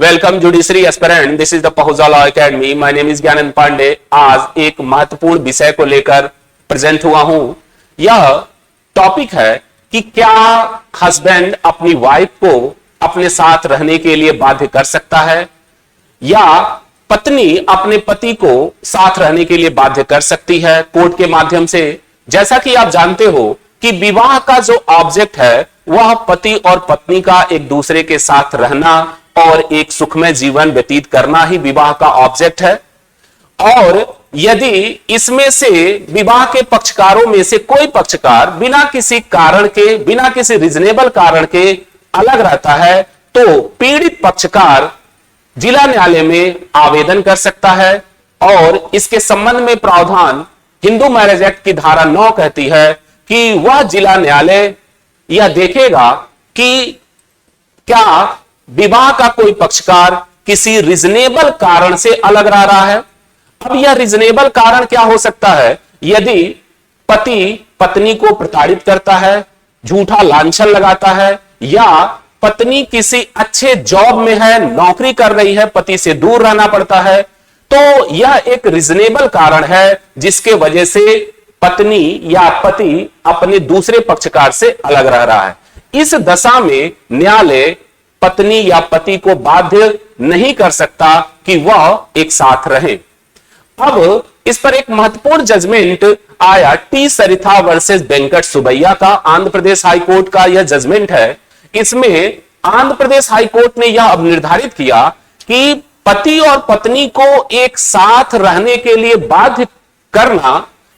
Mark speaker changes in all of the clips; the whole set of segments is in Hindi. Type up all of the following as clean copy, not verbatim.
Speaker 1: Welcome judiciary aspirant, this is the Pahuja law academy. My name is Gyanand Pandey. आज एक महत्वपूर्ण विषय को लेकर प्रेजेंट हुआ हूं। यह टॉपिक है कि क्या हस्बैंड अपनी वाइफ को अपने साथ रहने के लिए बाध्य कर सकता है या पत्नी अपने पति को साथ रहने के लिए बाध्य कर सकती है कोर्ट के माध्यम से। जैसा कि आप जानते हो कि विवाह का जो ऑब्जेक्ट है वह पति और पत्नी का एक दूसरे के साथ रहना और एक सुखमय जीवन व्यतीत करना ही विवाह का ऑब्जेक्ट है। और यदि इसमें से विवाह के पक्षकारों में से कोई पक्षकार बिना किसी कारण के, बिना किसी रीजनेबल कारण के अलग रहता है तो पीड़ित पक्षकार जिला न्यायालय में आवेदन कर सकता है। और इसके संबंध में प्रावधान हिंदू मैरिज एक्ट की धारा 9 कहती है कि वह जिला न्यायालय यह देखेगा कि क्या विवाह का कोई पक्षकार किसी रीजनेबल कारण से अलग रह रहा है। अब यह रीजनेबल कारण क्या हो सकता है? यदि पति पत्नी को प्रताड़ित करता है, झूठा लांछन लगाता है, या पत्नी किसी अच्छे जॉब में है, नौकरी कर रही है, पति से दूर रहना पड़ता है, तो यह एक रीजनेबल कारण है जिसके वजह से पत्नी या पति अपने दूसरे पक्षकार से अलग रह रहा है। इस दशा में न्यायालय पत्नी या पति को बाध्य नहीं कर सकता कि वह एक साथ रहे। अब इस पर एक महत्वपूर्ण जजमेंट आया टी सरिथा वर्सेस वेंकट सुबैया का। आंध्र प्रदेश हाईकोर्ट का यह जजमेंट है। इसमें आंध्र प्रदेश हाईकोर्ट ने यह अब निर्धारित किया कि पति और पत्नी को एक साथ रहने के लिए बाध्य करना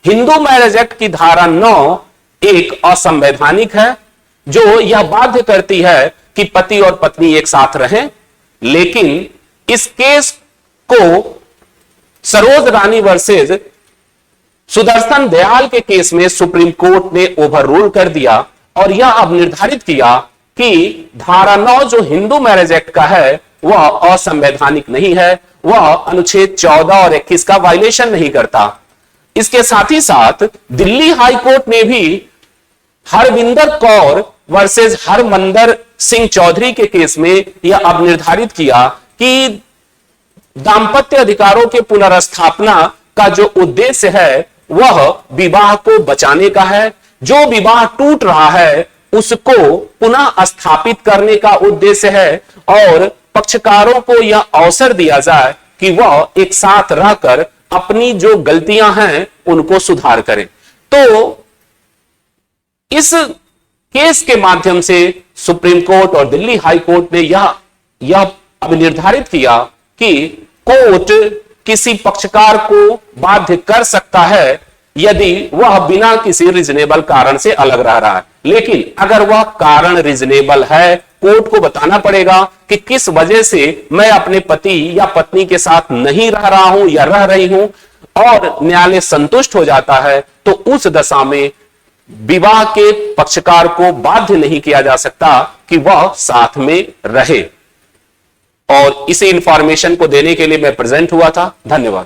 Speaker 1: हिंदू मैरिज एक्ट की धारा 9 एक असंवैधानिक है, जो यह बाध्य करती है कि पति और पत्नी एक साथ रहें। लेकिन इस केस को सरोज रानी वर्सेस सुदर्शन दयाल के केस में सुप्रीम कोर्ट ने ओवर रूल कर दिया और यह अब निर्धारित किया कि धारा 9 जो हिंदू मैरिज एक्ट का है वह असंवैधानिक नहीं है, वह अनुच्छेद 14 और 21 का वायलेशन नहीं करता। इसके साथ ही साथ दिल्ली हाई कोर्ट ने भी हरविंदर कौर वर्सेस हरमंदर सिंह चौधरी के केस में यह अब निर्धारित किया कि दांपत्य अधिकारों के पुनर्स्थापना का जो उद्देश्य है वह विवाह को बचाने का है। जो विवाह टूट रहा है उसको पुनः स्थापित करने का उद्देश्य है और पक्षकारों को यह अवसर दिया जाए कि वह एक साथ रहकर अपनी जो गलतियां हैं उनको सुधार करें। तो इस केस के माध्यम से सुप्रीम कोर्ट और दिल्ली हाई कोर्ट ने यह अब निर्धारित किया कि कोर्ट किसी पक्षकार को बाध्य कर सकता है यदि वह बिना किसी रीजनेबल कारण से अलग रह रहा है। लेकिन अगर वह कारण रीजनेबल है, कोर्ट को बताना पड़ेगा कि किस वजह से मैं अपने पति या पत्नी के साथ नहीं रह रहा हूं या रह रही हूं, और न्यायालय संतुष्ट हो जाता है तो उस दशा में विवाह के पक्षकार को बाध्य नहीं किया जा सकता कि वह साथ में रहे। और इसी इंफॉर्मेशन को देने के लिए मैं प्रेजेंट हुआ था। धन्यवाद।